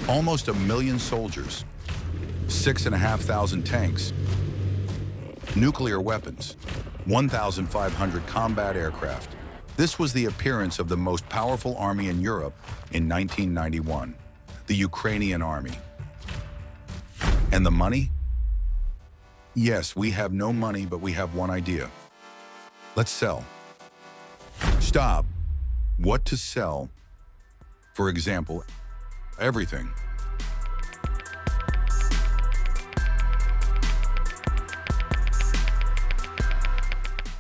Almost 1 million soldiers, 6,500 tanks, nuclear weapons, 1,500 combat aircraft. This was the appearance of the most powerful army in Europe in 1991, the Ukrainian army. And the money? Yes, we have no money, but we have one idea. Let's sell. Stop. What to sell? For example, everything.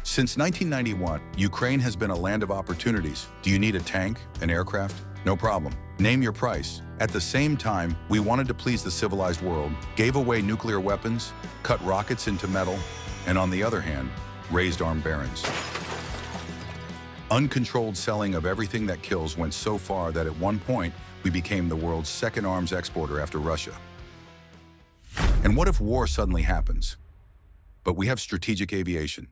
Since 1991, Ukraine has been a land of opportunities. Do you need a tank, an aircraft? No problem. Name your price. At the same time, we wanted to please the civilized world, gave away nuclear weapons, cut rockets into metal, and on the other hand, raised armed barons. Uncontrolled selling of everything that kills went so far that at one point, we became the world's second arms exporter after Russia. And what if war suddenly happens? But we have strategic aviation.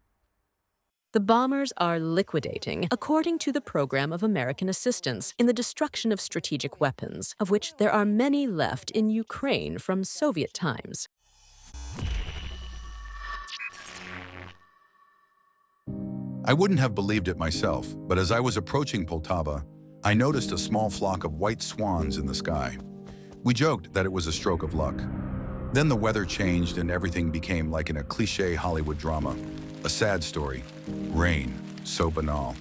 The bombers are liquidating, according to the program of American assistance, in the destruction of strategic weapons, of which there are many left in Ukraine from Soviet times. I wouldn't have believed it myself, but as I was approaching Poltava, I noticed a small flock of white swans in the sky. We joked that it was a stroke of luck. Then the weather changed and everything became like in a cliché Hollywood drama. A sad story. Rain. So banal.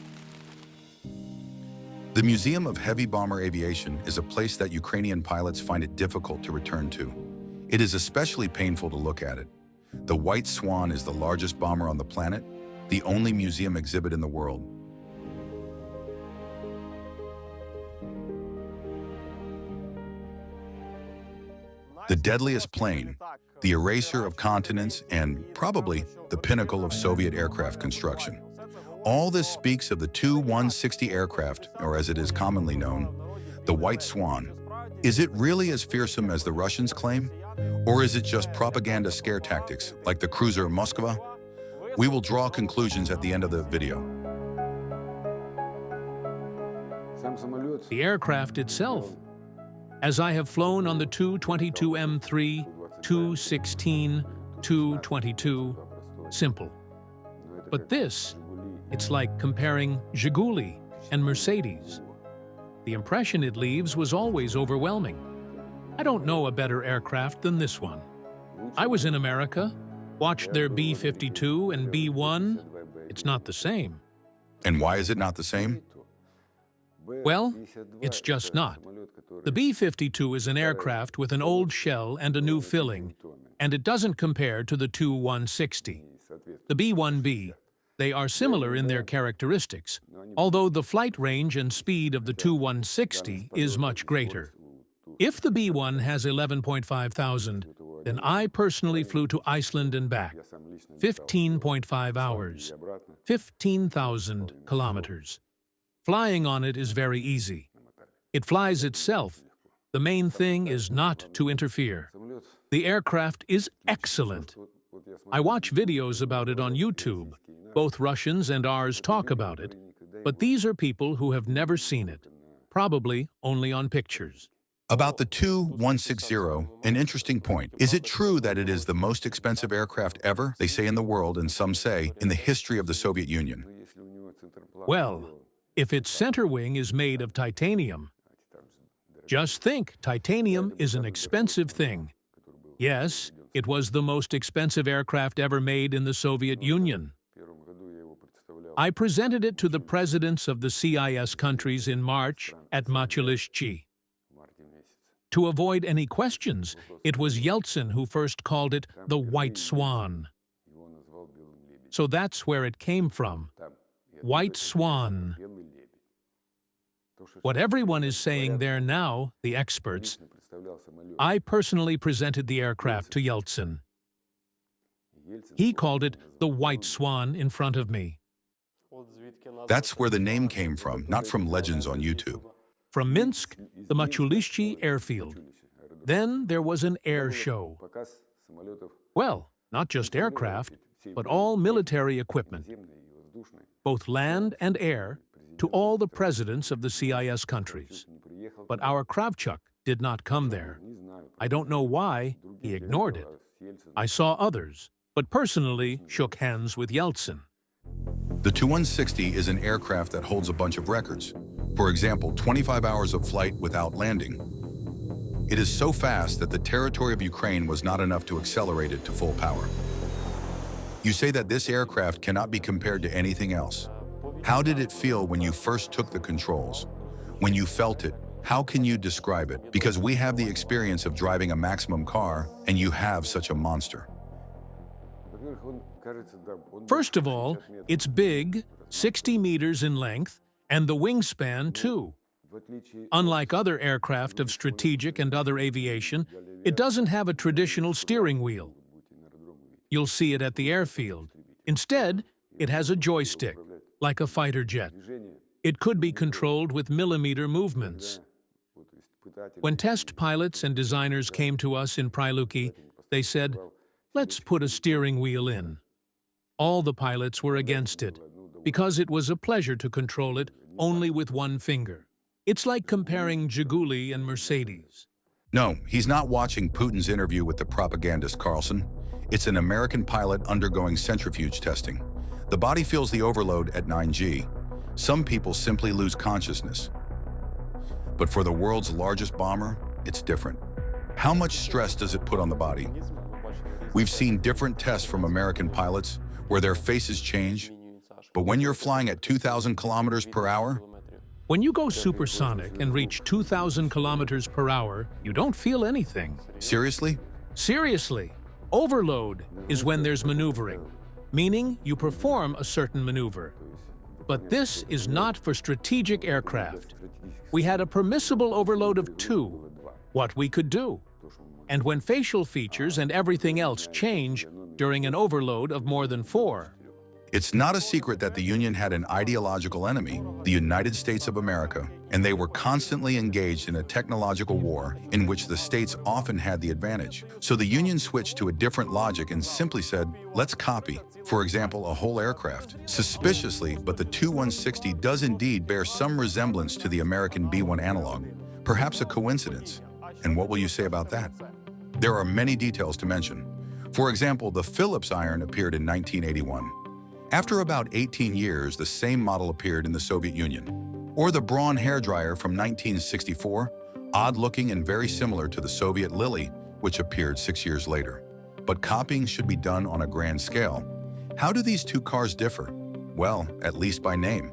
The Museum of Heavy Bomber Aviation is a place that Ukrainian pilots find it difficult to return to. It is especially painful to look at it. The White Swan is the largest bomber on the planet, the only museum exhibit in the world. The deadliest plane, the eraser of continents, and probably the pinnacle of Soviet aircraft construction. All this speaks of the TU-160 aircraft, or as it is commonly known, the White Swan. Is it really as fearsome as the Russians claim? Or is it just propaganda scare tactics, like the cruiser Moskva? We will draw conclusions at the end of the video. The aircraft itself. As I have flown on the Tu-22M3, Tu-16, Tu-22, simple. But this, it's like comparing Zhiguli and Mercedes. The impression it leaves was always overwhelming. I don't know a better aircraft than this one. I was in America, watched their B-52 and B-1. It's not the same. And why is it not the same? Well, it's just not. The B-52 is an aircraft with an old shell and a new filling, and it doesn't compare to the Tu-160. The B-1B, they are similar in their characteristics, although the flight range and speed of the Tu-160 is much greater. If the B-1 has 11.5 thousand, then I personally flew to Iceland and back, 15.5 hours, 15,000 kilometers. Flying on it is very easy. It flies itself. The main thing is not to interfere. The aircraft is excellent. I watch videos about it on YouTube. Both Russians and ours talk about it, but these are people who have never seen it, probably only on pictures. About the Tu-160, an interesting point. Is it true that it is the most expensive aircraft ever, they say in the world, and some say in the history of the Soviet Union? Well, if its center wing is made of titanium, just think, titanium is an expensive thing. Yes, it was the most expensive aircraft ever made in the Soviet Union. I presented it to the presidents of the CIS countries in March at Machelishchi. To avoid any questions, it was Yeltsin who first called it the White Swan. So that's where it came from. White Swan. What everyone is saying there now, the experts, I personally presented the aircraft to Yeltsin. He called it the White Swan in front of me. That's where the name came from, not from legends on YouTube. From Minsk, the Machelishchi airfield. Then there was an air show. Well, not just aircraft, but all military equipment, both land and air, to all the presidents of the CIS countries. But our Kravchuk did not come there. I don't know why he ignored it. I saw others, but personally shook hands with Yeltsin. The Tu-160 is an aircraft that holds a bunch of records. For example, 25 hours of flight without landing. It is so fast that the territory of Ukraine was not enough to accelerate it to full power. You say that this aircraft cannot be compared to anything else. How did it feel when you first took the controls? When you felt it, how can you describe it? Because we have the experience of driving a maximum car, and you have such a monster. First of all, it's big, 60 meters in length, and the wingspan too. Unlike other aircraft of strategic and other aviation, it doesn't have a traditional steering wheel. You'll see it at the airfield. Instead, it has a joystick, like a fighter jet. It could be controlled with millimeter movements. When test pilots and designers came to us in Pryluki, they said, "Let's put a steering wheel in." All the pilots were against it, because it was a pleasure to control it only with one finger. It's like comparing Zhiguli and Mercedes. No, he's not watching Putin's interview with the propagandist Carlson. It's an American pilot undergoing centrifuge testing. The body feels the overload at 9G. Some people simply lose consciousness. But for the world's largest bomber, it's different. How much stress does it put on the body? We've seen different tests from American pilots where their faces change, but when you're flying at 2,000 kilometers per hour, when you go supersonic and reach 2,000 kilometers per hour, you don't feel anything. Seriously? Seriously. Overload is when there's maneuvering, meaning you perform a certain maneuver. But this is not for strategic aircraft. We had a permissible overload of 2, what we could do. And when facial features and everything else change during an overload of more than 4. It's not a secret that the Union had an ideological enemy, the United States of America, and they were constantly engaged in a technological war in which the states often had the advantage. So the Union switched to a different logic and simply said, let's copy, for example, a whole aircraft. Suspiciously, but the Tu-160 does indeed bear some resemblance to the American B-1 analog. Perhaps a coincidence. And what will you say about that? There are many details to mention. For example, the Phillips iron appeared in 1981. After about 18 years, the same model appeared in the Soviet Union. Or the Braun hairdryer from 1964, odd-looking and very similar to the Soviet Lily, which appeared 6 years later. But copying should be done on a grand scale. How do these two cars differ? Well, at least by name.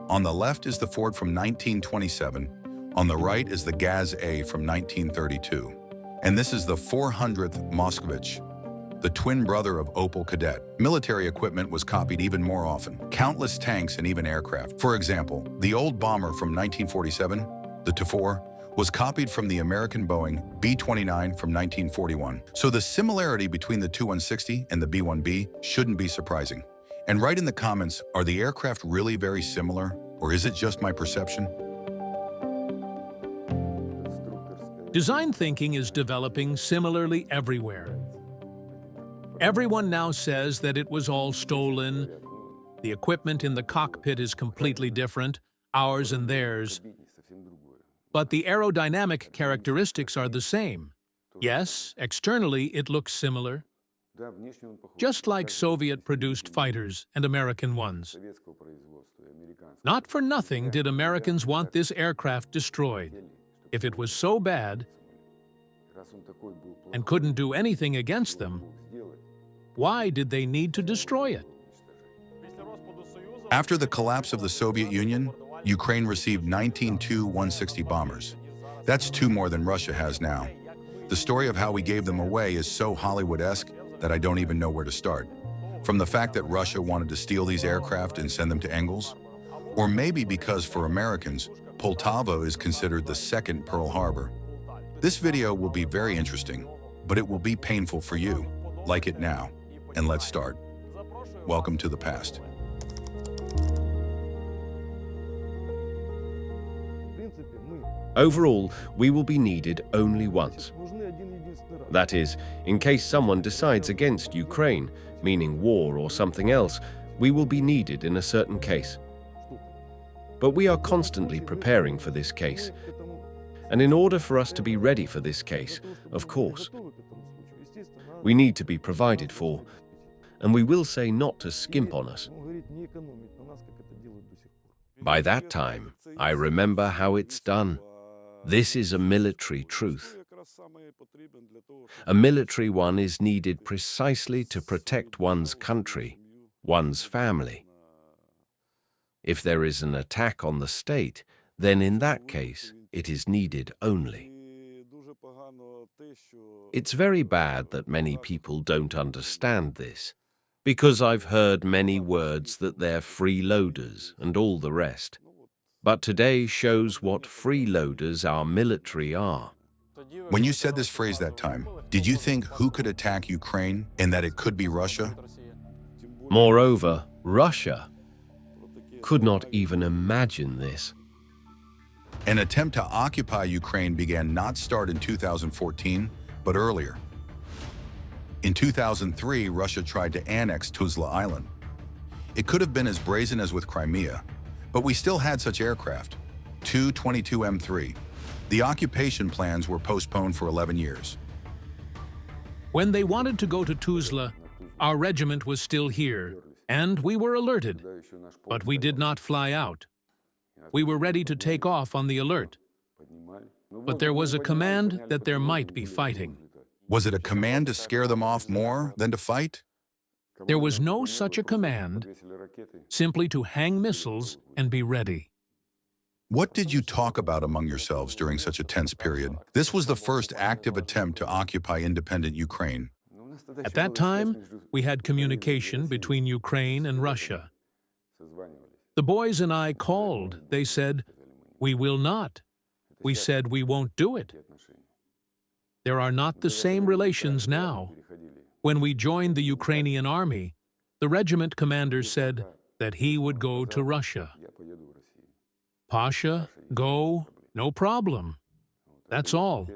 On the left is the Ford from 1927. On the right is the Gaz A from 1932. And this is the 400th Moskvich, the twin brother of Opel Kadett. Military equipment was copied even more often. Countless tanks and even aircraft. For example, the old bomber from 1947, the Tu-4, was copied from the American Boeing B-29 from 1941. So the similarity between the Tu-160 and the B-1B shouldn't be surprising. And write in the comments, are the aircraft really very similar, or is it just my perception? Design thinking is developing similarly everywhere. Everyone now says that it was all stolen. The equipment in the cockpit is completely different, ours and theirs. But the aerodynamic characteristics are the same. Yes, externally it looks similar, just like Soviet-produced fighters and American ones. Not for nothing did Americans want this aircraft destroyed. If it was so bad and couldn't do anything against them, why did they need to destroy it? After the collapse of the Soviet Union, Ukraine received 19 Tu-160 bombers. That's 2 more than Russia has now. The story of how we gave them away is so Hollywood-esque that I don't even know where to start. From the fact that Russia wanted to steal these aircraft and send them to Engels, or maybe because for Americans, Poltava is considered the second Pearl Harbor. This video will be very interesting, but it will be painful for you. Like it now, and let's start. Welcome to the past. Overall, we will be needed only once. That is, in case someone decides against Ukraine, meaning war or something else, we will be needed in a certain case. But we are constantly preparing for this case. And in order for us to be ready for this case, of course, we need to be provided for, and we will say not to skimp on us. By that time, I remember how it's done. This is a military truth. A military one is needed precisely to protect one's country, one's family. If there is an attack on the state, then in that case, it is needed only. It's very bad that many people don't understand this, because I've heard many words that they're freeloaders and all the rest. But today shows what freeloaders our military are. When you said this phrase that time, did you think who could attack Ukraine and that it could be Russia? Moreover, Russia could not even imagine this. An attempt to occupy Ukraine began not start in 2014, but earlier. In 2003, Russia tried to annex Tuzla Island. It could have been as brazen as with Crimea, but we still had such aircraft, Tu-22M3. The occupation plans were postponed for 11 years. When they wanted to go to Tuzla, our regiment was still here, and we were alerted, but we did not fly out. We were ready to take off on the alert, but there was a command that there might be fighting. Was it a command to scare them off more than to fight? There was no such a command, simply to hang missiles and be ready. What did you talk about among yourselves during such a tense period? This was the first active attempt to occupy independent Ukraine. At that time, we had communication between Ukraine and Russia. The boys and I called. They said, "We will not." We said, "We won't do it." There are not the same relations now. When we joined the Ukrainian army, the regiment commander said that he would go to Russia. Pasha, go, no problem. That's all.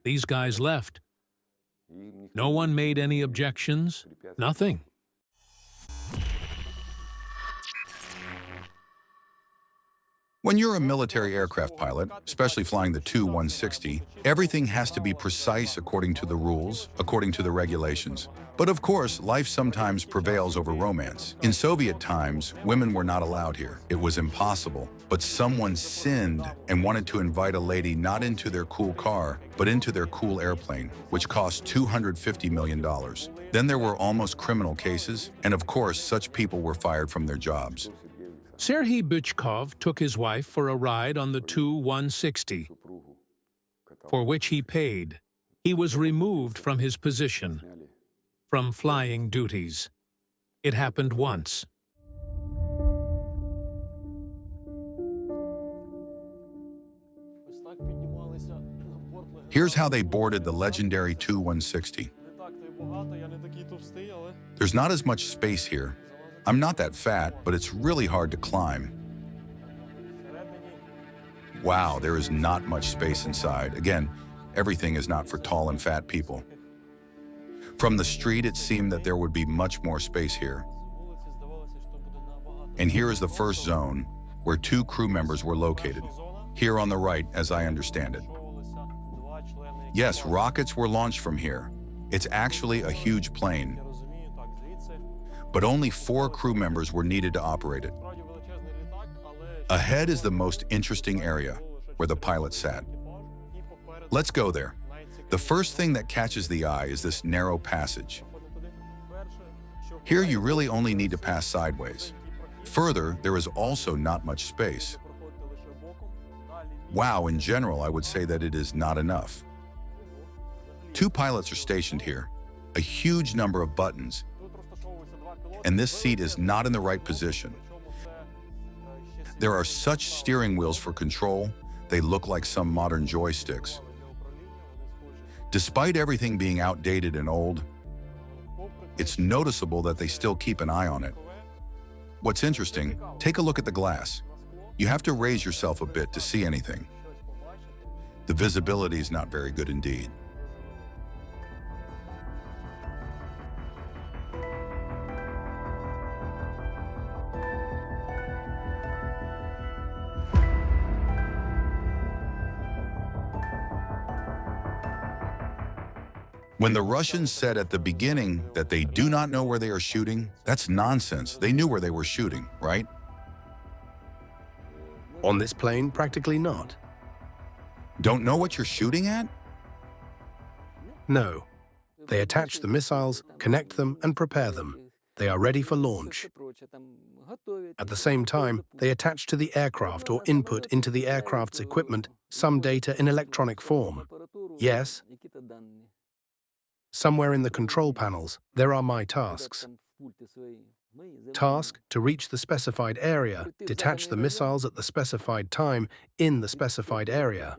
These guys left. No one made any objections, nothing. When you're a military aircraft pilot, especially flying the Tu-160, everything has to be precise according to the rules, according to the regulations. But of course, life sometimes prevails over romance. In Soviet times, women were not allowed here. It was impossible. But someone sinned and wanted to invite a lady not into their cool car, but into their cool airplane, which cost $250 million. Then there were almost criminal cases, and of course, such people were fired from their jobs. Serhiy Peichev took his wife for a ride on the Tu-160, for which he paid. He was removed from his position, from flying duties. It happened once. Here's how they boarded the legendary Tu-160. There's not as much space here. I'm not that fat, but it's really hard to climb. Wow, there is not much space inside. Again, everything is not for tall and fat people. From the street, it seemed that there would be much more space here. And here is the first zone, where 2 crew members were located. Here on the right, as I understand it. Yes, rockets were launched from here. It's actually a huge plane. But only 4 crew members were needed to operate it. Ahead is the most interesting area, where the pilot sat. Let's go there. The first thing that catches the eye is this narrow passage. Here you really only need to pass sideways. Further, there is also not much space. Wow, in general, I would say that it is not enough. 2 pilots are stationed here, a huge number of buttons, and this seat is not in the right position. There are such steering wheels for control, they look like some modern joysticks. Despite everything being outdated and old, it's noticeable that they still keep an eye on it. What's interesting, take a look at the glass. You have to raise yourself a bit to see anything. The visibility is not very good indeed. When the Russians said at the beginning that they do not know where they are shooting, that's nonsense. They knew where they were shooting, right? On this plane, practically not. Don't know what you're shooting at? No. They attach the missiles, connect them, and prepare them. They are ready for launch. At the same time, they attach to the aircraft or input into the aircraft's equipment some data in electronic form. Yes, somewhere in the control panels, there are my tasks. Task to reach the specified area, detach the missiles at the specified time in the specified area.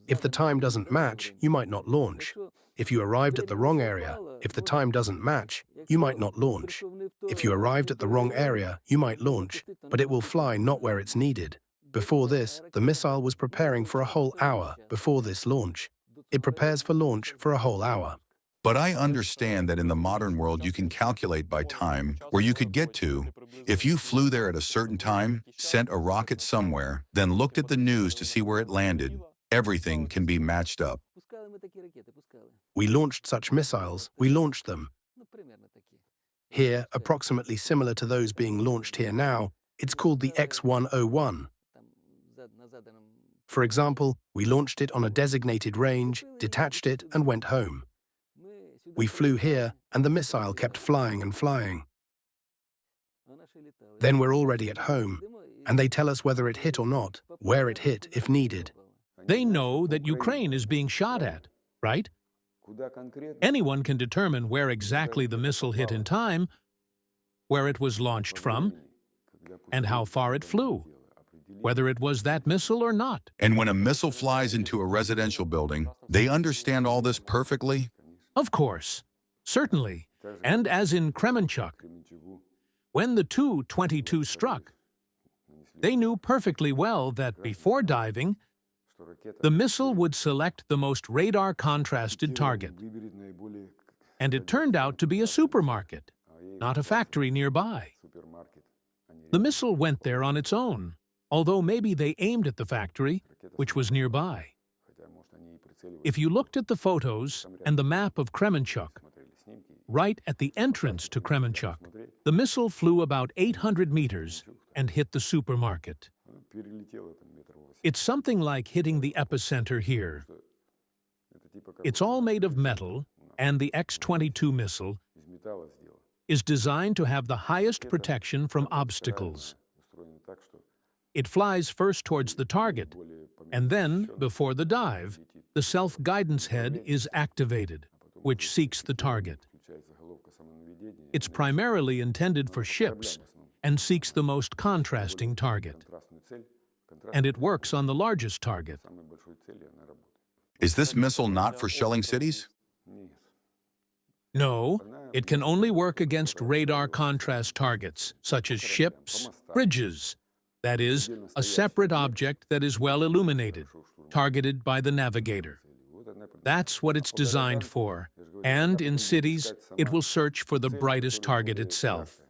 If the time doesn't match, you might not launch. If you arrived at the wrong area, if the time doesn't match, you might not launch. If you arrived at the wrong area, you might launch, but it will fly not where it's needed. Before this, the missile was preparing for a whole hour before this launch. It prepares for launch for a whole hour. But I understand that in the modern world you can calculate by time where you could get to. If you flew there at a certain time, sent a rocket somewhere, then looked at the news to see where it landed, everything can be matched up. We launched such missiles, we launched them. Here, approximately similar to those being launched here now, it's called the X-101. For example, we launched it on a designated range, detached it, and went home. We flew here, and the missile kept flying and flying. Then we're already at home, and they tell us whether it hit or not, where it hit if needed. They know that Ukraine is being shot at, right? Anyone can determine where exactly the missile hit in time, where it was launched from, and how far it flew, whether it was that missile or not. And when a missile flies into a residential building, they understand all this perfectly? Of course, certainly. And as in Kremenchuk, when the Tu-22 struck, they knew perfectly well that before diving, the missile would select the most radar-contrasted target. And it turned out to be a supermarket, not a factory nearby. The missile went there on its own, although maybe they aimed at the factory, which was nearby. If you looked at the photos and the map of Kremenchuk, right at the entrance to Kremenchuk, the missile flew about 800 meters and hit the supermarket. It's something like hitting the epicenter here. It's all made of metal, and the X-22 missile is designed to have the highest protection from obstacles. It flies first towards the target, and then, before the dive, the self-guidance head is activated, which seeks the target. It's primarily intended for ships and seeks the most contrasting target. And it works on the largest target. Is this missile not for shelling cities? No, it can only work against radar contrast targets, such as ships, bridges. That is, a separate object that is well illuminated, targeted by the navigator. That's what it's designed for, and in cities, it will search for the brightest target itself.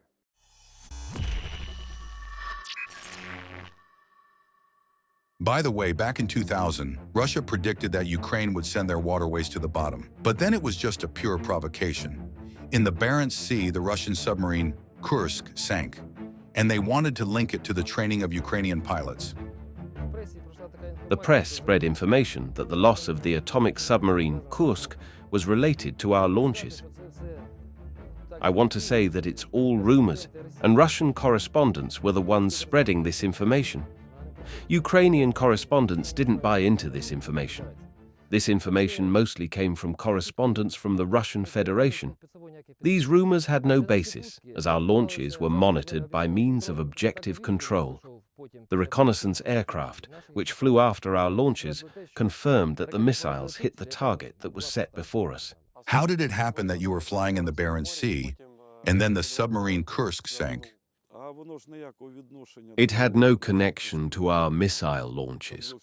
By the way, back in 2000, Russia predicted that Ukraine would send their waterways to the bottom. But then it was just a pure provocation. In the Barents Sea, the Russian submarine Kursk sank, and they wanted to link it to the training of Ukrainian pilots. The press spread information that the loss of the atomic submarine Kursk was related to our launches. I want to say that it's all rumors, and Russian correspondents were the ones spreading this information. Ukrainian correspondents didn't buy into this information. This information mostly came from correspondents from the Russian Federation. These rumors had no basis, as our launches were monitored by means of objective control. The reconnaissance aircraft, which flew after our launches, confirmed that the missiles hit the target that was set before us. How did it happen that you were flying in the Barents Sea, and then the submarine Kursk sank? It had no connection to our missile launches.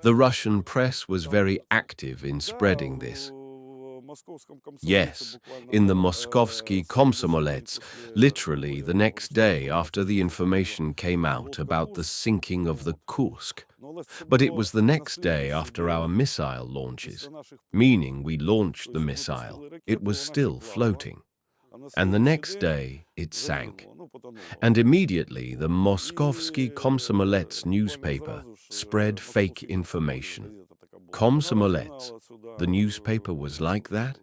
The Russian press was very active in spreading this. Yes, in the Moskovsky Komsomolets, literally the next day after the information came out about the sinking of the Kursk. But it was the next day after our missile launches, meaning we launched the missile. It was still floating. And the next day, it sank. And immediately, the Moskovsky Komsomolets newspaper spread fake information. Komsomolets, the newspaper was like that?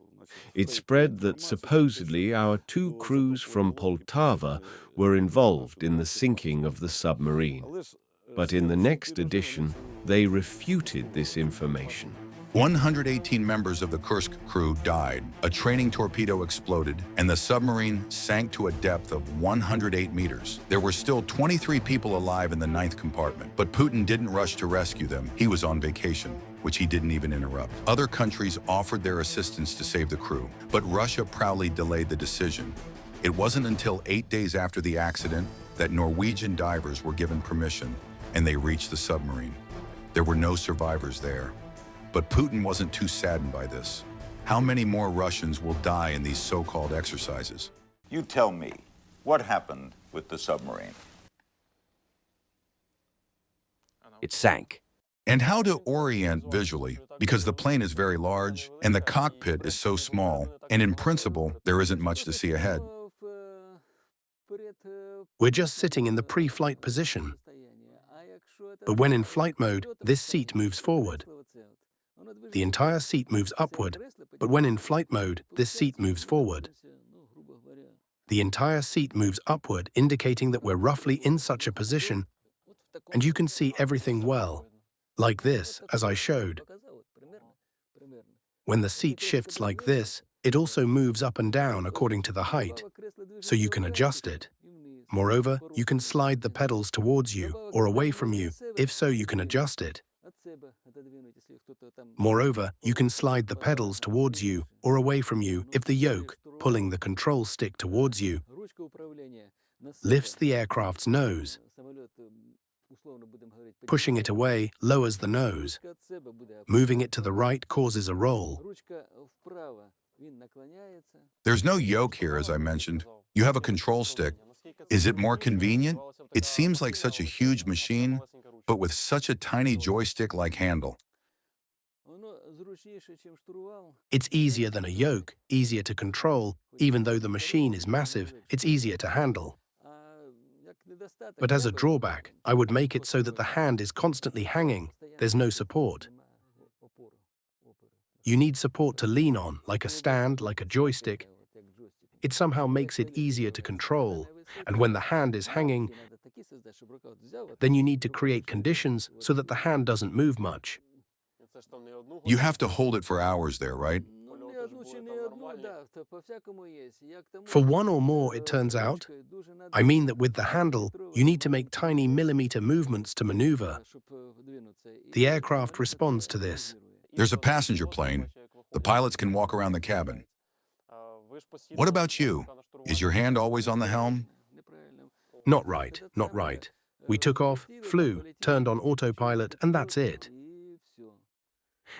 It spread that supposedly our two crews from Poltava were involved in the sinking of the submarine. But in the next edition, they refuted this information. 118 members of the Kursk crew died, a training torpedo exploded, and the submarine sank to a depth of 108 meters. There were still 23 people alive in the ninth compartment, but Putin didn't rush to rescue them. He was on vacation, which he didn't even interrupt. Other countries offered their assistance to save the crew, but Russia proudly delayed the decision. It wasn't until 8 days after the accident that Norwegian divers were given permission, and they reached the submarine. There were no survivors there. But Putin wasn't too saddened by this. How many more Russians will die in these so-called exercises? You tell me, what happened with the submarine? It sank. And how to orient visually, because the plane is very large and the cockpit is so small, and in principle, there isn't much to see ahead. We're just sitting in the pre-flight position. But when in flight mode, this seat moves forward. The entire seat moves upward, but when in flight mode, this seat moves forward. The entire seat moves upward, indicating that we're roughly in such a position, and you can see everything well, like this, as I showed. When the seat shifts like this, it also moves up and down according to the height, so you can adjust it. Moreover, you can slide the pedals towards you or away from you. If so, you can adjust it. Moreover, you can slide the pedals towards you or away from you if the yoke, pulling the control stick towards you, lifts the aircraft's nose. Pushing it away lowers the nose. Moving it to the right causes a roll. There's no yoke here, as I mentioned. You have a control stick. Is it more convenient? It seems like such a huge machine, but with such a tiny joystick-like handle. It's easier than a yoke, easier to control. Even though the machine is massive, it's easier to handle. But as a drawback, I would make it so that the hand is constantly hanging. There's no support. You need support to lean on, like a stand, like a joystick. It somehow makes it easier to control. And when the hand is hanging, then you need to create conditions so that the hand doesn't move much. You have to hold it for hours there, right? For one or more, it turns out. I mean that with the handle, you need to make tiny millimeter movements to maneuver. The aircraft responds to this. There's a passenger plane. The pilots can walk around the cabin. What about you? Is your hand always on the helm? Not right, not right. We took off, flew, turned on autopilot, and that's it.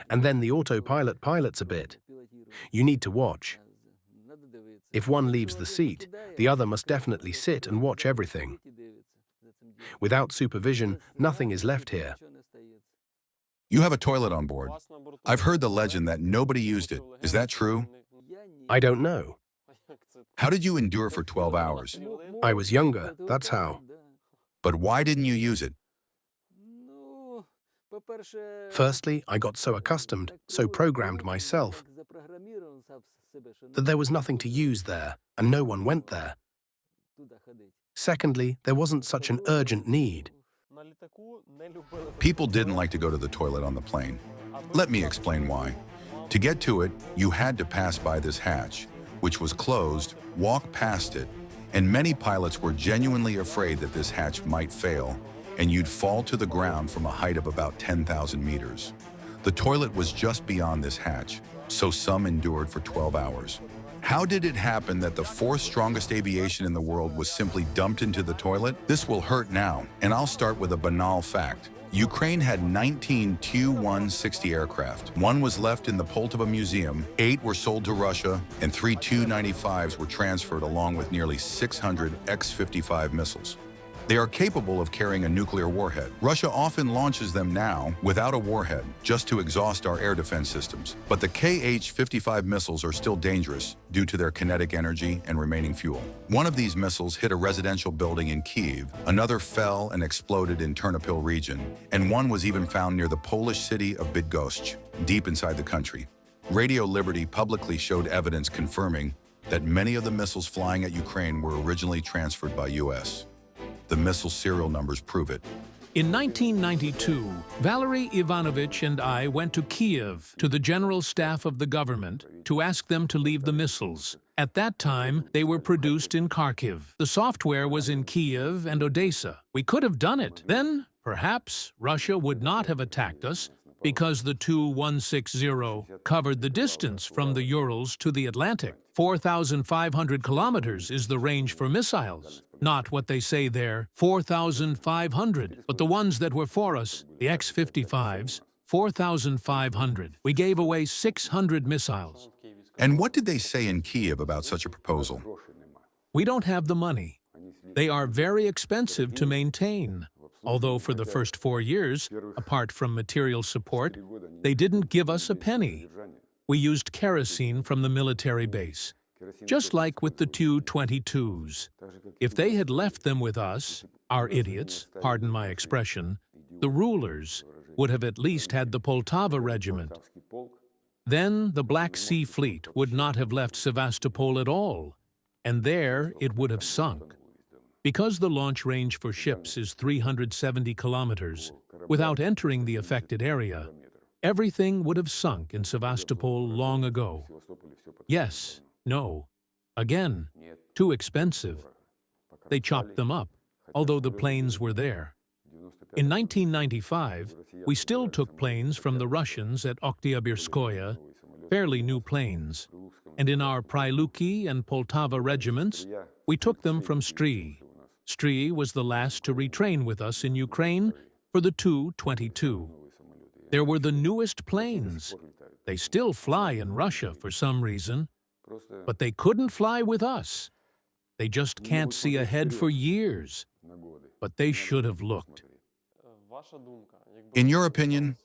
And then the autopilot pilots a bit. You need to watch. If one leaves the seat, the other must definitely sit and watch everything. Without supervision, nothing is left here. You have a toilet on board. I've heard the legend that nobody used it. Is that true? I don't know. How did you endure for 12 hours? I was younger, that's how. But why didn't you use it? Firstly, I got so accustomed, so programmed myself, that there was nothing to use there, and no one went there. Secondly, there wasn't such an urgent need. People didn't like to go to the toilet on the plane. Let me explain why. To get to it, you had to pass by this hatch, which was closed, walk past it, and many pilots were genuinely afraid that this hatch might fail, and you'd fall to the ground from a height of about 10,000 meters. The toilet was just beyond this hatch, so some endured for 12 hours. How did it happen that the fourth strongest aviation in the world was simply dumped into the toilet? This will hurt now, and I'll start with a banal fact. Ukraine had 19 Tu-160 aircraft. One was left in the Poltava Museum, 8 were sold to Russia, and 3 Tu-95s were transferred along with nearly 600 X-55 missiles. They are capable of carrying a nuclear warhead. Russia often launches them now without a warhead, just to exhaust our air defense systems. But the Kh-55 missiles are still dangerous due to their kinetic energy and remaining fuel. One of these missiles hit a residential building in Kyiv, another fell and exploded in Ternopil region, and one was even found near the Polish city of Bydgoszcz, deep inside the country. Radio Liberty publicly showed evidence confirming that many of the missiles flying at Ukraine were originally transferred by US. The missile serial numbers prove it. In 1992, Valery Ivanovich and I went to Kiev, to the General Staff of the government, to ask them to leave the missiles. At that time, they were produced in Kharkiv. The software was in Kiev and Odessa. We could have done it. Then, perhaps, Russia would not have attacked us because the Tu-160 covered the distance from the Urals to the Atlantic. 4,500 kilometers is the range for missiles. Not what they say there, 4,500, but the ones that were for us, the X-55s, 4,500. We gave away 600 missiles. And what did they say in Kiev about such a proposal? We don't have the money. They are very expensive to maintain. Although for the first 4 years, apart from material support, they didn't give us a penny. We used kerosene from the military base, just like with the Tu-22s. If they had left them with us, our idiots, pardon my expression, the rulers, would have at least had the Poltava regiment. Then the Black Sea Fleet would not have left Sevastopol at all, and there it would have sunk. Because the launch range for ships is 370 kilometers, without entering the affected area, everything would have sunk in Sevastopol long ago. Yes, no, again, too expensive. They chopped them up, although the planes were there. In 1995, we still took planes from the Russians at Oktyabrsskoye, fairly new planes, and in our Pryluki and Poltava regiments, we took them from Stry. Stry was the last to retrain with us in Ukraine for the Tu-22. There were the newest planes. They still fly in Russia for some reason, but they couldn't fly with us. They just can't see ahead for years, but they should have looked. In your opinion,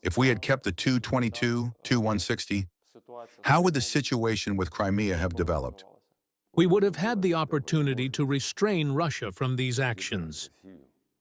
if we had kept the Tu-22, Tu-160, how would the situation with Crimea have developed? We would have had the opportunity to restrain Russia from these actions.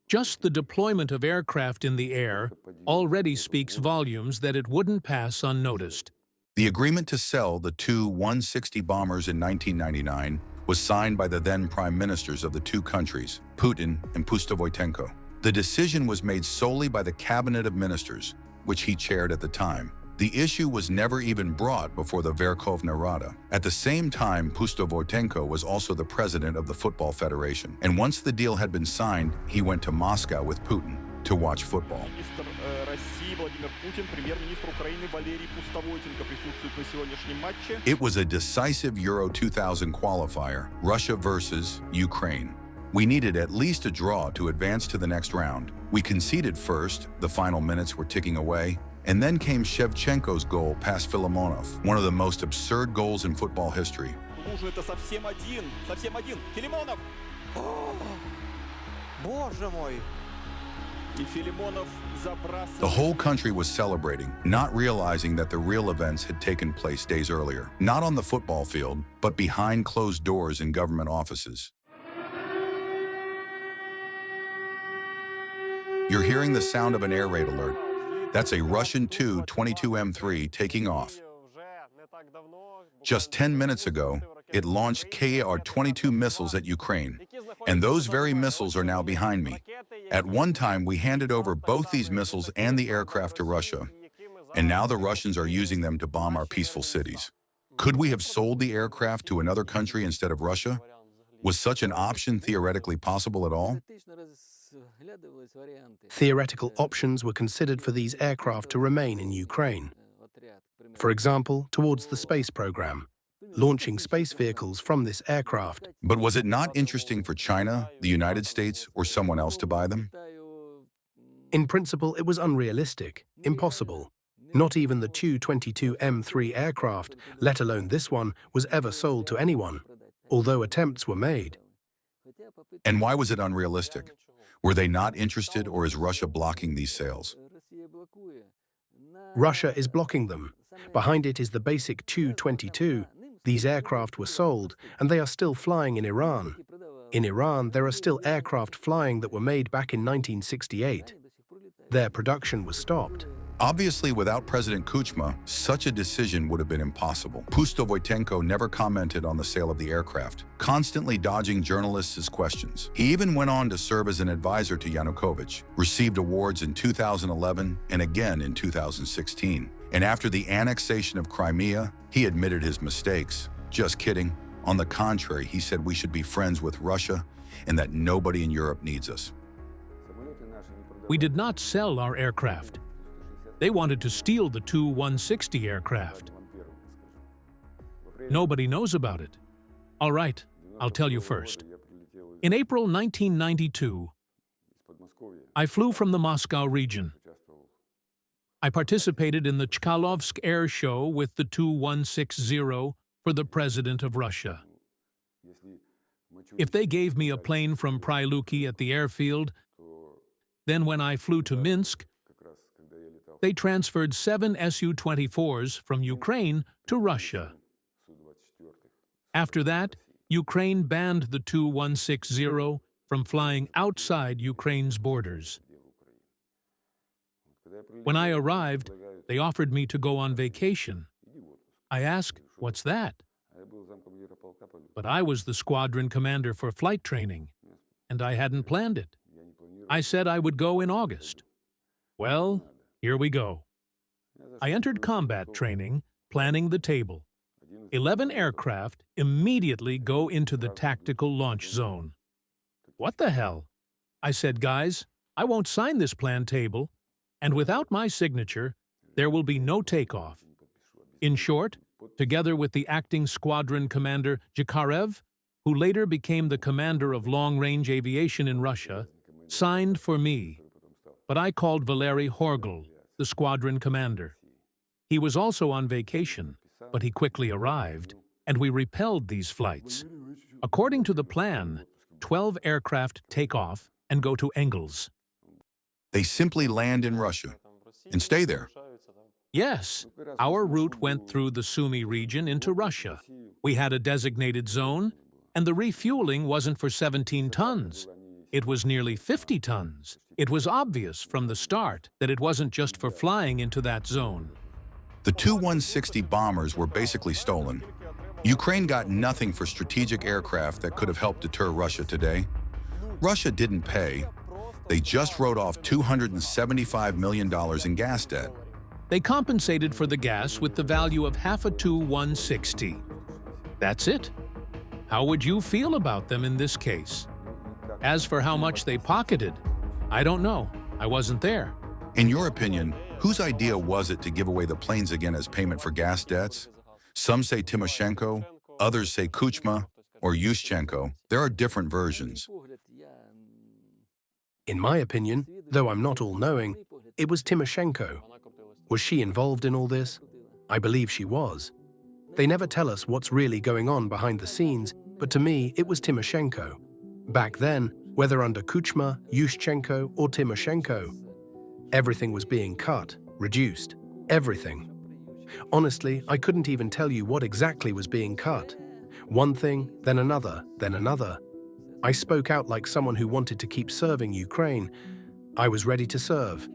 Just the deployment of aircraft in the air already speaks volumes that it wouldn't pass unnoticed. The agreement to sell the Tu-160 bombers in 1999 was signed by the then prime ministers of the two countries, Putin and Pustovoitenko. The decision was made solely by the cabinet of ministers, which he chaired at the time. The issue was never even brought before the Verkhovna Rada. At the same time, Pustovoitenko was also the president of the Football Federation. And once the deal had been signed, he went to Moscow with Putin to watch football. It was a decisive Euro 2000 qualifier, Russia versus Ukraine. We needed at least a draw to advance to the next round. We conceded first, the final minutes were ticking away, and then came Shevchenko's goal past Filimonov, one of the most absurd goals in football history. The whole country was celebrating, not realizing that the real events had taken place days earlier, not on the football field, but behind closed doors in government offices. You're hearing the sound of an air raid alert. That's a Russian Tu-22M3 taking off. Just 10 minutes ago, it launched Kar-22 missiles at Ukraine, and those very missiles are now behind me. At one time, we handed over both these missiles and the aircraft to Russia, and now the Russians are using them to bomb our peaceful cities. Could we have sold the aircraft to another country instead of Russia? Was such an option theoretically possible at all? Theoretical options were considered for these aircraft to remain in Ukraine. For example, towards the space program, launching space vehicles from this aircraft. But was it not interesting for China, the United States, or someone else to buy them? In principle, it was unrealistic, impossible. Not even the Tu-22M3 aircraft, let alone this one, was ever sold to anyone, although attempts were made. And why was it unrealistic? Were they not interested, or is Russia blocking these sales? Russia is blocking them. Behind it is the basic Tu-22. These aircraft were sold, and they are still flying in Iran. In Iran, there are still aircraft flying that were made back in 1968. Their production was stopped. Obviously, without President Kuchma, such a decision would have been impossible. Pustovoitenko never commented on the sale of the aircraft, constantly dodging journalists' questions. He even went on to serve as an advisor to Yanukovych, received awards in 2011 and again in 2016. And after the annexation of Crimea, he admitted his mistakes. Just kidding. On the contrary, he said we should be friends with Russia and that nobody in Europe needs us. We did not sell our aircraft. They wanted to steal the Tu-160 aircraft. Nobody knows about it. All right, I'll tell you first. In April 1992, I flew from the Moscow region. I participated in the Chkalovsk Air Show with the Tu-160 for the President of Russia. If they gave me a plane from Pryluki at the airfield, then when I flew to Minsk, they transferred 7 Su-24s from Ukraine to Russia. After that, Ukraine banned the Tu-160 from flying outside Ukraine's borders. When I arrived, they offered me to go on vacation. I asked, "What's that?" But I was the squadron commander for flight training, and I hadn't planned it. I said I would go in August. Well, here we go. I entered combat training, planning the table. 11 aircraft immediately go into the tactical launch zone. What the hell? I said, guys, I won't sign this plan table, and without my signature, there will be no takeoff. In short, together with the acting squadron commander Zakharev, who later became the commander of long-range aviation in Russia, signed for me. But I called Valery Horgel, the squadron commander. He was also on vacation, but he quickly arrived, and we repelled these flights. According to the plan, 12 aircraft take off and go to Engels. They simply land in Russia and stay there. Yes, our route went through the Sumy region into Russia. We had a designated zone, and the refueling wasn't for 17 tons. It was nearly 50 tons. It was obvious from the start that it wasn't just for flying into that zone. The Tu-160 bombers were basically stolen. Ukraine got nothing for strategic aircraft that could have helped deter Russia today. Russia didn't pay. They just wrote off $275 million in gas debt. They compensated for the gas with the value of half a Tu-160. That's it. How would you feel about them in this case? As for how much they pocketed, I don't know. I wasn't there. In your opinion, whose idea was it to give away the planes again as payment for gas debts? Some say Timoshenko, others say Kuchma or Yushchenko. There are different versions. In my opinion, though I'm not all-knowing, it was Timoshenko. Was she involved in all this? I believe she was. They never tell us what's really going on behind the scenes, but to me, it was Timoshenko. Back then, whether under Kuchma, Yushchenko, or Timoshenko, everything was being cut, reduced, everything. Honestly, I couldn't even tell you what exactly was being cut. One thing, then another, then another. I spoke out like someone who wanted to keep serving Ukraine. I was ready to serve.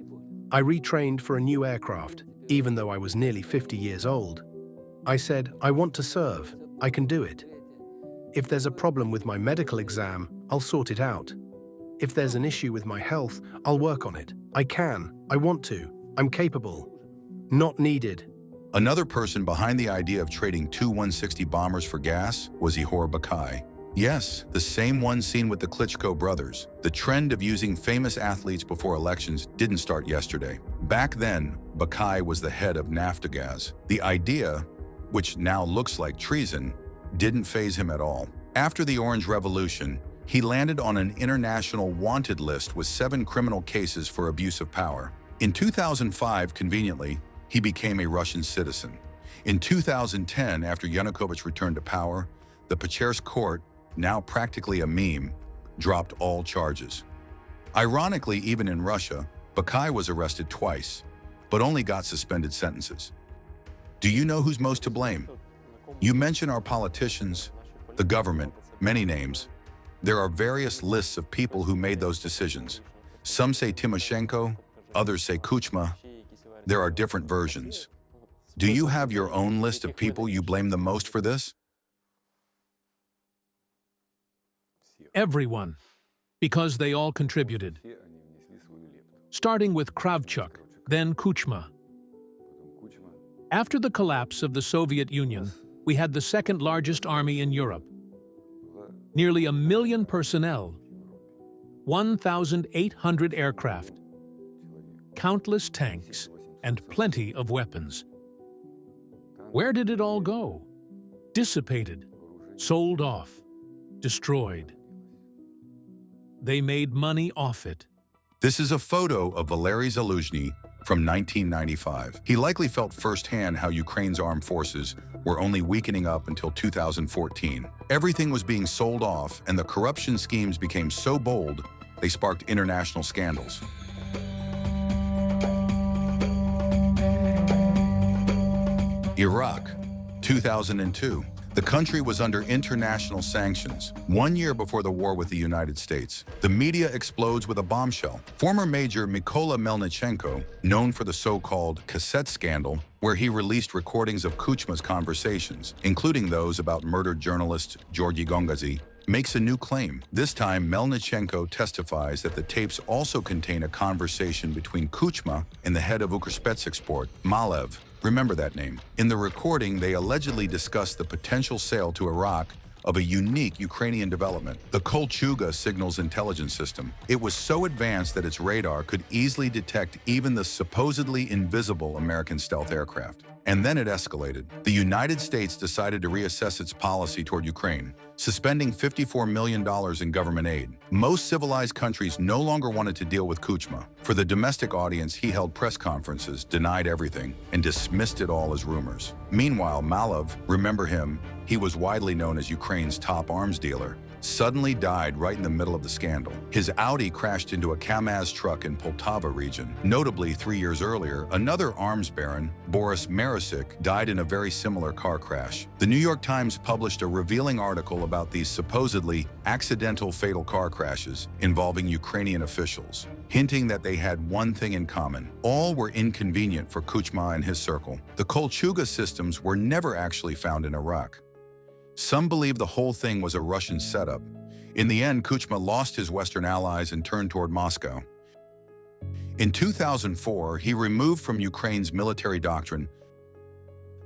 I retrained for a new aircraft, even though I was nearly 50 years old. I said, I want to serve. I can do it. If there's a problem with my medical exam, I'll sort it out. If there's an issue with my health, I'll work on it. I can. I want to. I'm capable. Not needed. Another person behind the idea of trading Tu-160 bombers for gas was Ihor Bakai. Yes, the same one seen with the Klitschko brothers. The trend of using famous athletes before elections didn't start yesterday. Back then, Bakai was the head of Naftogaz. The idea, which now looks like treason, didn't faze him at all. After the Orange Revolution, he landed on an international wanted list with 7 criminal cases for abuse of power. In 2005, conveniently, he became a Russian citizen. In 2010, after Yanukovych returned to power, the Peichev court, now practically a meme, dropped all charges. Ironically, even in Russia, Peichev was arrested twice, but only got suspended sentences. Do you know who's most to blame? You mention our politicians, the government, many names. There are various lists of people who made those decisions. Some say Tymoshenko, others say Kuchma. There are different versions. Do you have your own list of people you blame the most for this? Everyone, because they all contributed. Starting with Kravchuk, then Kuchma. After the collapse of the Soviet Union, we had the second largest army in Europe. Nearly 1 million personnel, 1,800 aircraft, countless tanks, and plenty of weapons. Where did it all go? Dissipated, sold off, destroyed. They made money off it. This is a photo of Valery Zaluzhny from 1995. He likely felt firsthand how Ukraine's armed forces were only weakening up until 2014. Everything was being sold off, and the corruption schemes became so bold, they sparked international scandals. Iraq, 2002. The country was under international sanctions. 1 year before the war with the United States, the media explodes with a bombshell. Former Major Mykola Melnichenko, known for the so-called cassette scandal, where he released recordings of Kuchma's conversations, including those about murdered journalist Georgy Gongadze, makes a new claim. This time, Melnichenko testifies that the tapes also contain a conversation between Kuchma and the head of Ukrspetseksport, Malev. Remember that name. In the recording, they allegedly discussed the potential sale to Iraq of a unique Ukrainian development, the Kolchuga signals intelligence system. It was so advanced that its radar could easily detect even the supposedly invisible American stealth aircraft. And then it escalated. The United States decided to reassess its policy toward Ukraine, suspending $54 million in government aid. Most civilized countries no longer wanted to deal with Kuchma. For the domestic audience, he held press conferences, denied everything, and dismissed it all as rumors. Meanwhile, Malev, remember him, he was widely known as Ukraine's top arms dealer, suddenly died right in the middle of the scandal. His Audi crashed into a Kamaz truck in Poltava region. Notably, 3 years earlier, another arms baron, Boris Marasik, died in a very similar car crash. The New York Times published a revealing article about these supposedly accidental fatal car crashes involving Ukrainian officials, hinting that they had one thing in common. All were inconvenient for Kuchma and his circle. The Kolchuga systems were never actually found in Iraq. Some believe the whole thing was a Russian setup. In the end, Kuchma lost his Western allies and turned toward Moscow. In 2004, he removed from Ukraine's military doctrine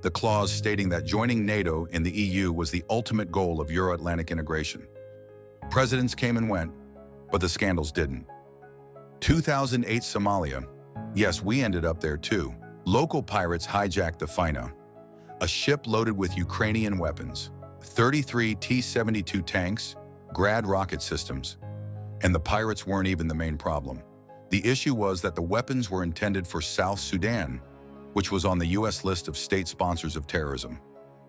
the clause stating that joining NATO and the EU was the ultimate goal of Euro-Atlantic integration. Presidents came and went, but the scandals didn't. 2008 Somalia. Yes, we ended up there too. Local pirates hijacked the Fina, a ship loaded with Ukrainian weapons. 33 T-72 tanks, Grad rocket systems, and the pirates weren't even the main problem. The issue was that the weapons were intended for South Sudan, which was on the U.S. list of state sponsors of terrorism.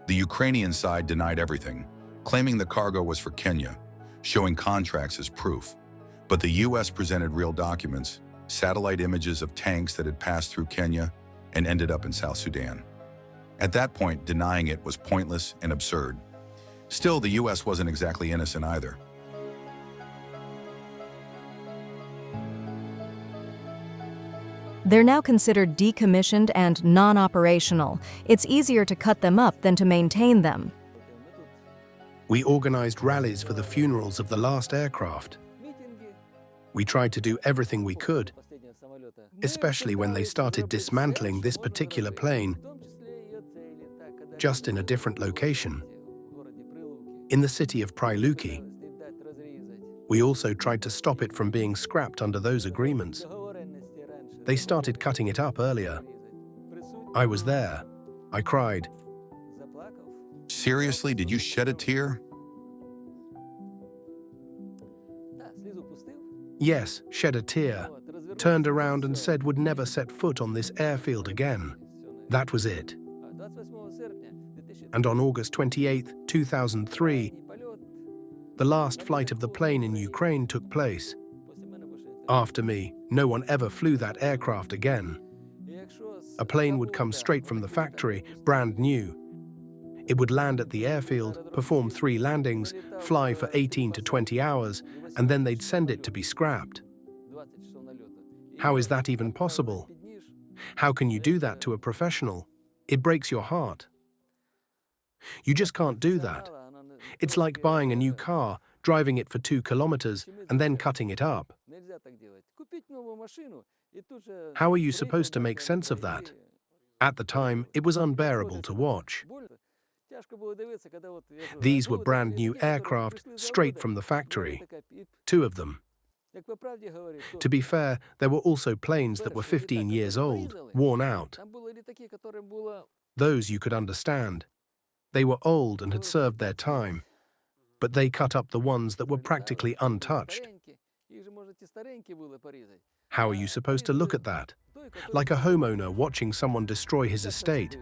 The Ukrainian side denied everything, claiming the cargo was for Kenya, showing contracts as proof. But the U.S. presented real documents, satellite images of tanks that had passed through Kenya and ended up in South Sudan. At that point, denying it was pointless and absurd. Still, the U.S. wasn't exactly innocent either. They're now considered decommissioned and non-operational. It's easier to cut them up than to maintain them. We organized rallies for the funerals of the last aircraft. We tried to do everything we could, especially when they started dismantling this particular plane, just in a different location, in the city of Pryluki. We also tried to stop it from being scrapped under those agreements. They started cutting it up earlier. I was there. I cried. Seriously, did you shed a tear? Yes, shed a tear, turned around and said would never set foot on this airfield again. That was it. And on August 28, 2003, the last flight of the plane in Ukraine took place. After me, no one ever flew that aircraft again. A plane would come straight from the factory, brand new. It would land at the airfield, perform 3 landings, fly for 18 to 20 hours, and then they'd send it to be scrapped. How is that even possible? How can you do that to a professional? It breaks your heart. You just can't do that. It's like buying a new car, driving it for 2 kilometers, and then cutting it up. How are you supposed to make sense of that? At the time, it was unbearable to watch. These were brand new aircraft, straight from the factory. 2 of them. To be fair, there were also planes that were 15 years old, worn out. Those you could understand. They were old and had served their time. But they cut up the ones that were practically untouched. How are you supposed to look at that? Like a homeowner watching someone destroy his estate.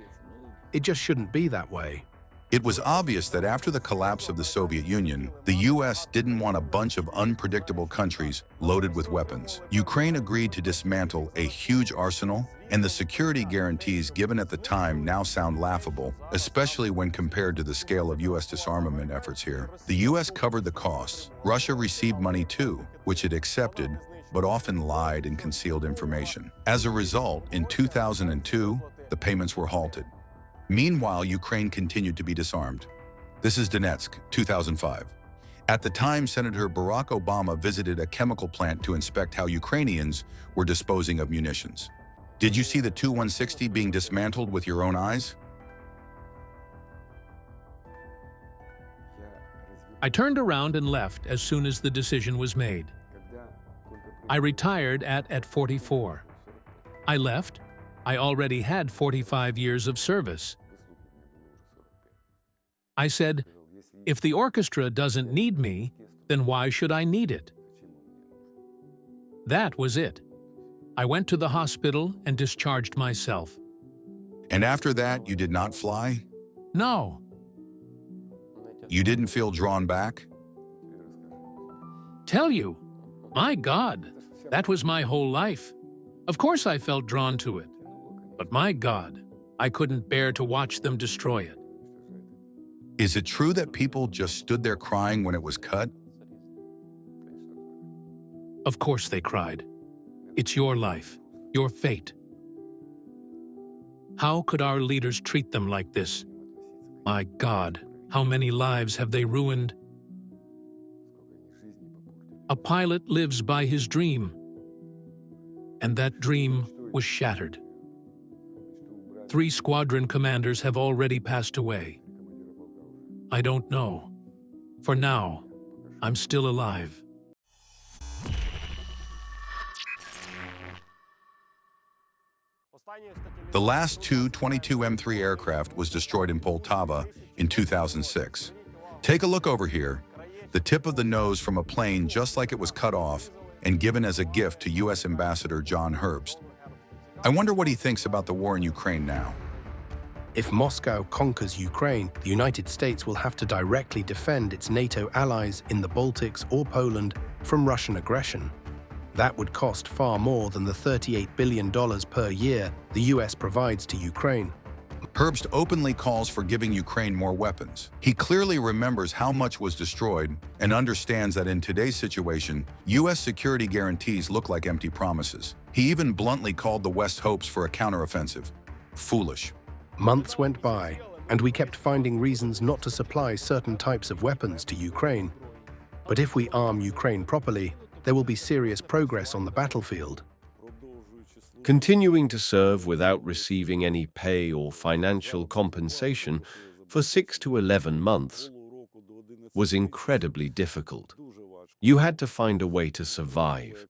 It just shouldn't be that way. It was obvious that after the collapse of the Soviet Union, the US didn't want a bunch of unpredictable countries loaded with weapons. Ukraine agreed to dismantle a huge arsenal, and the security guarantees given at the time now sound laughable, especially when compared to the scale of US disarmament efforts here. The US covered the costs. Russia received money too, which it accepted, but often lied and concealed information. As a result, in 2002, the payments were halted. Meanwhile, Ukraine continued to be disarmed. This is Donetsk, 2005. At the time, Senator Barack Obama visited a chemical plant to inspect how Ukrainians were disposing of munitions. Did you see the TU-160 being dismantled with your own eyes? I turned around and left as soon as the decision was made. I retired at 44. I left. I already had 45 years of service. I said, if the orchestra doesn't need me, then why should I need it? That was it. I went to the hospital and discharged myself. And after that, you did not fly? No. You didn't feel drawn back? Tell you, my God, that was my whole life. Of course I felt drawn to it. But my God, I couldn't bear to watch them destroy it. Is it true that people just stood there crying when it was cut? Of course they cried. It's your life, your fate. How could our leaders treat them like this? My God, how many lives have they ruined? A pilot lives by his dream, and that dream was shattered. 3 squadron commanders have already passed away. I don't know. For now, I'm still alive. The last 2 22M3 aircraft was destroyed in Poltava in 2006. Take a look over here. The tip of the nose from a plane just like it was cut off and given as a gift to U.S. Ambassador John Herbst. I wonder what he thinks about the war in Ukraine now. If Moscow conquers Ukraine, the United States will have to directly defend its NATO allies in the Baltics or Poland from Russian aggression. That would cost far more than the $38 billion per year the US provides to Ukraine. Herbst openly calls for giving Ukraine more weapons. He clearly remembers how much was destroyed and understands that in today's situation, U.S. security guarantees look like empty promises. He even bluntly called the West's hopes for a counteroffensive foolish. Months went by, and we kept finding reasons not to supply certain types of weapons to Ukraine. But if we arm Ukraine properly, there will be serious progress on the battlefield. Continuing to serve without receiving any pay or financial compensation for 6 to 11 months was incredibly difficult. You had to find a way to survive,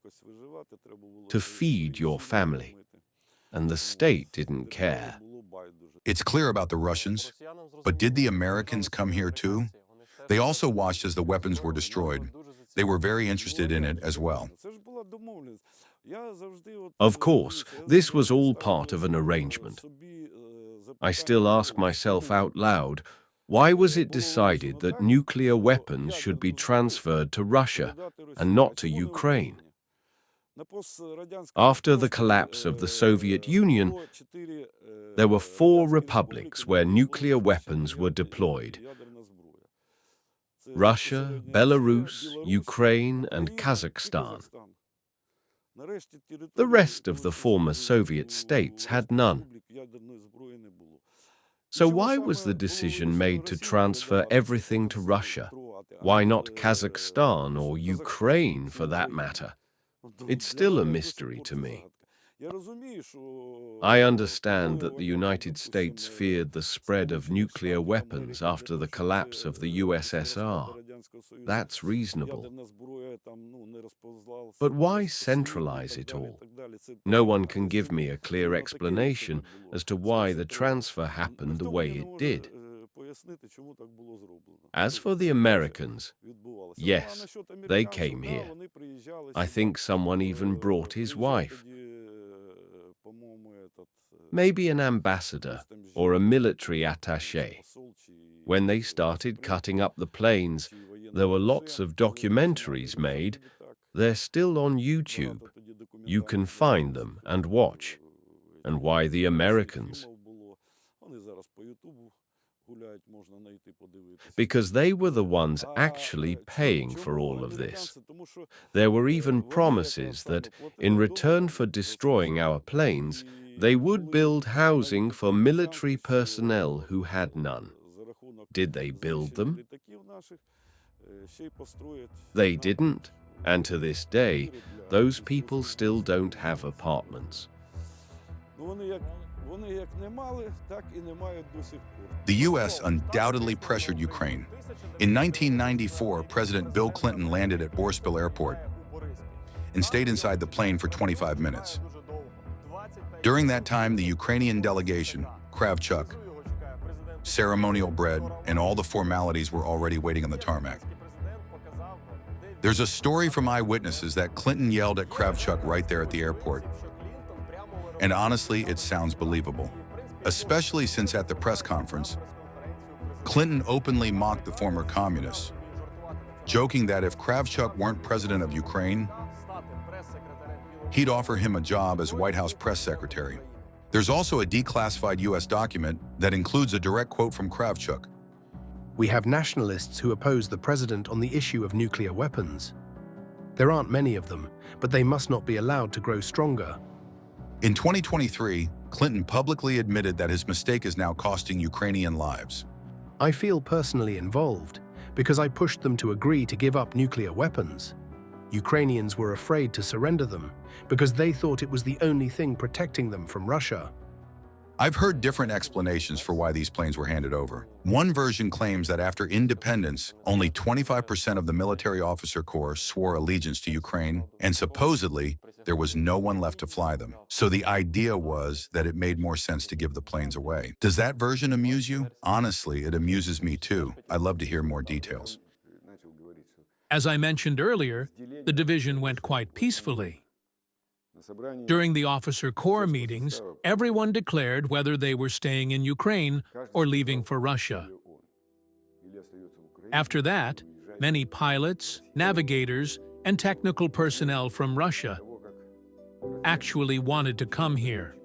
to feed your family, and the state didn't care. It's clear about the Russians, but did the Americans come here too? They also watched as the weapons were destroyed. They were very interested in it as well. Of course, this was all part of an arrangement. I still ask myself out loud, why was it decided that nuclear weapons should be transferred to Russia and not to Ukraine? After the collapse of the Soviet Union, there were 4 republics where nuclear weapons were deployed: Russia, Belarus, Ukraine, and Kazakhstan. The rest of the former Soviet states had none. So why was the decision made to transfer everything to Russia? Why not Kazakhstan or Ukraine, for that matter? It's still a mystery to me. I understand that the United States feared the spread of nuclear weapons after the collapse of the USSR. That's reasonable. But why centralize it all? No one can give me a clear explanation as to why the transfer happened the way it did. As for the Americans, yes, they came here. I think someone even brought his wife. Maybe an ambassador or a military attaché. When they started cutting up the planes, there were lots of documentaries made. They're still on YouTube. You can find them and watch. And why the Americans? Because they were the ones actually paying for all of this. There were even promises that, in return for destroying our planes, they would build housing for military personnel who had none. Did they build them? They didn't, and to this day, those people still don't have apartments. The U.S. undoubtedly pressured Ukraine. In 1994, President Bill Clinton landed at Boryspil Airport and stayed inside the plane for 25 minutes. During that time, the Ukrainian delegation, Kravchuk, ceremonial bread, and all the formalities were already waiting on the tarmac. There's a story from eyewitnesses that Clinton yelled at Kravchuk right there at the airport. And honestly, it sounds believable, especially since at the press conference, Clinton openly mocked the former communists, joking that if Kravchuk weren't president of Ukraine, he'd offer him a job as White House press secretary. There's also a declassified U.S. document that includes a direct quote from Kravchuk. We have nationalists who oppose the president on the issue of nuclear weapons. There aren't many of them, but they must not be allowed to grow stronger. In 2023, Clinton publicly admitted that his mistake is now costing Ukrainian lives. I feel personally involved because I pushed them to agree to give up nuclear weapons. Ukrainians were afraid to surrender them because they thought it was the only thing protecting them from Russia. I've heard different explanations for why these planes were handed over. One version claims that after independence, only 25% of the military officer corps swore allegiance to Ukraine, and supposedly, there was no one left to fly them. So the idea was that it made more sense to give the planes away. Does that version amuse you? Honestly, it amuses me too. I'd love to hear more details. As I mentioned earlier, the division went quite peacefully. During the officer corps meetings, everyone declared whether they were staying in Ukraine or leaving for Russia. After that, many pilots, navigators, and technical personnel from Russia actually wanted to come here.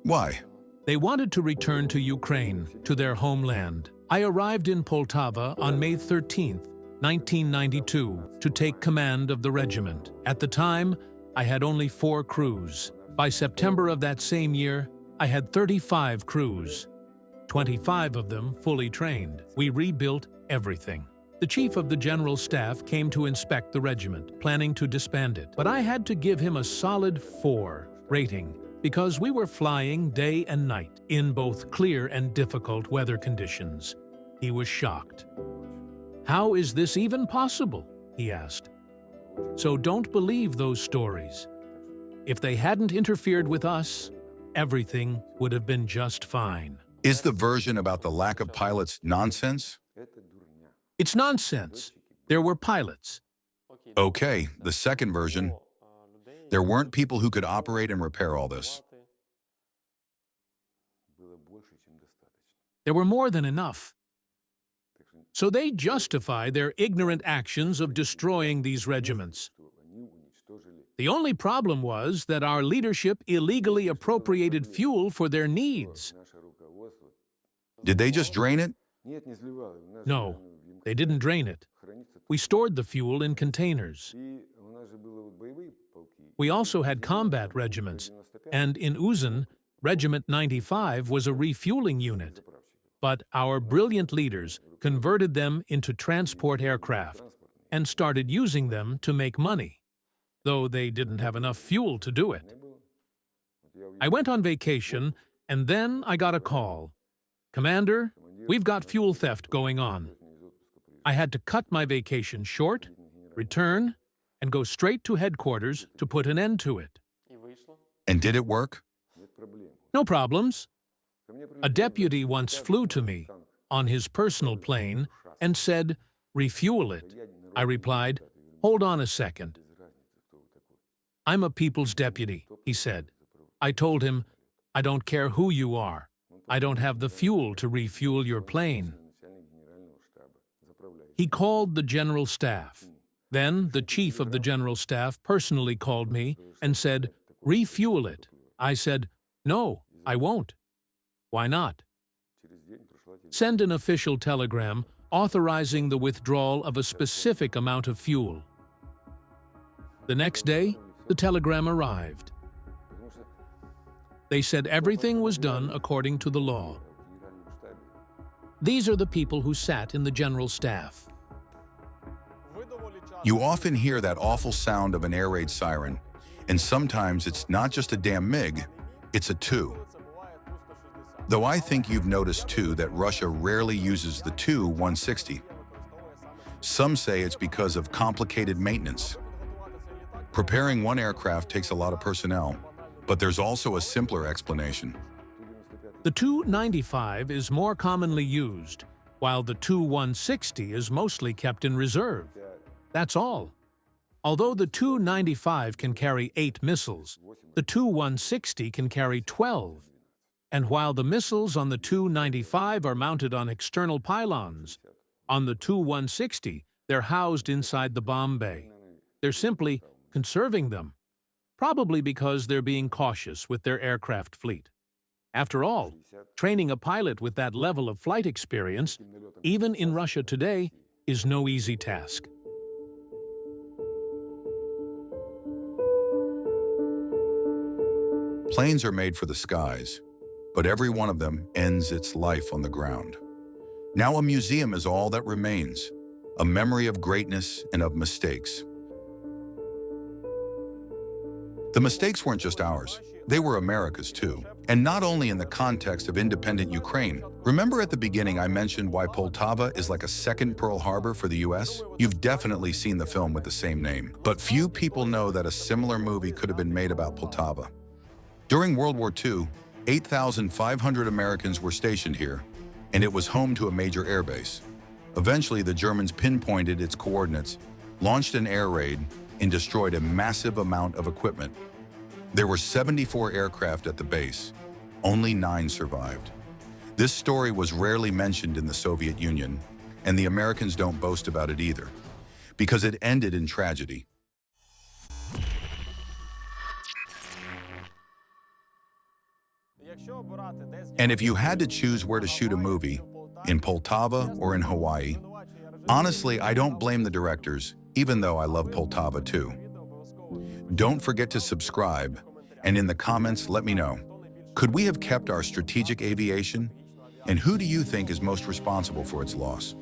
Why? They wanted to return to Ukraine, to their homeland. I arrived in Poltava on May 13th, 1992, to take command of the regiment. At the time, I had only 4 crews. By September of that same year, I had 35 crews, 25 of them fully trained. We rebuilt everything. The chief of the general staff came to inspect the regiment, planning to disband it. But I had to give him a solid 4 rating because we were flying day and night in both clear and difficult weather conditions. He was shocked. "How is this even possible?" he asked. So don't believe those stories. If they hadn't interfered with us, everything would have been just fine. Is the version about the lack of pilots nonsense? It's nonsense. There were pilots. Okay, the second version. There weren't people who could operate and repair all this. There were more than enough. So they justify their ignorant actions of destroying these regiments. The only problem was that our leadership illegally appropriated fuel for their needs. Did they just drain it? No, they didn't drain it. We stored the fuel in containers. We also had combat regiments, and in Uzun, Regiment 95 was a refueling unit. But our brilliant leaders converted them into transport aircraft and started using them to make money, though they didn't have enough fuel to do it. I went on vacation, and then I got a call. "Commander, we've got fuel theft going on." I had to cut my vacation short, return, and go straight to headquarters to put an end to it. And did it work? No problems. A deputy once flew to me on his personal plane and said, "Refuel it." I replied, "Hold on a second. I'm a people's deputy," he said. I told him, "I don't care who you are. I don't have the fuel to refuel your plane." He called the general staff. Then the chief of the general staff personally called me and said, "Refuel it." I said, "No, I won't." "Why not?" "Send an official telegram authorizing the withdrawal of a specific amount of fuel." The next day, the telegram arrived. They said everything was done according to the law. These are the people who sat in the general staff. You often hear that awful sound of an air raid siren, and sometimes it's not just a damn MiG, it's a Tu. Though I think you've noticed too that Russia rarely uses the Tu-160. Some say it's because of complicated maintenance. Preparing one aircraft takes a lot of personnel, but there's also a simpler explanation. The Tu-95 is more commonly used, while the Tu-160 is mostly kept in reserve. That's all. Although the Tu-95 can carry 8 missiles, the Tu-160 can carry 12. And while the missiles on the Tu-95 are mounted on external pylons, on the Tu-160 they're housed inside the bomb bay. They're simply conserving them, probably because they're being cautious with their aircraft fleet. After all, training a pilot with that level of flight experience, even in Russia today, is no easy task. Planes are made for the skies, but every one of them ends its life on the ground. Now a museum is all that remains, a memory of greatness and of mistakes. The mistakes weren't just ours, they were America's too. And not only in the context of independent Ukraine. Remember at the beginning I mentioned why Poltava is like a second Pearl Harbor for the US? You've definitely seen the film with the same name. But few people know that a similar movie could have been made about Poltava. During World War II, 8,500 Americans were stationed here, and it was home to a major airbase. Eventually, the Germans pinpointed its coordinates, launched an air raid, and destroyed a massive amount of equipment. There were 74 aircraft at the base. Only 9 survived. This story was rarely mentioned in the Soviet Union, and the Americans don't boast about it either, because it ended in tragedy. And if you had to choose where to shoot a movie, in Poltava or in Hawaii, honestly, I don't blame the directors, even though I love Poltava too. Don't forget to subscribe, and in the comments let me know, could we have kept our strategic aviation? And who do you think is most responsible for its loss?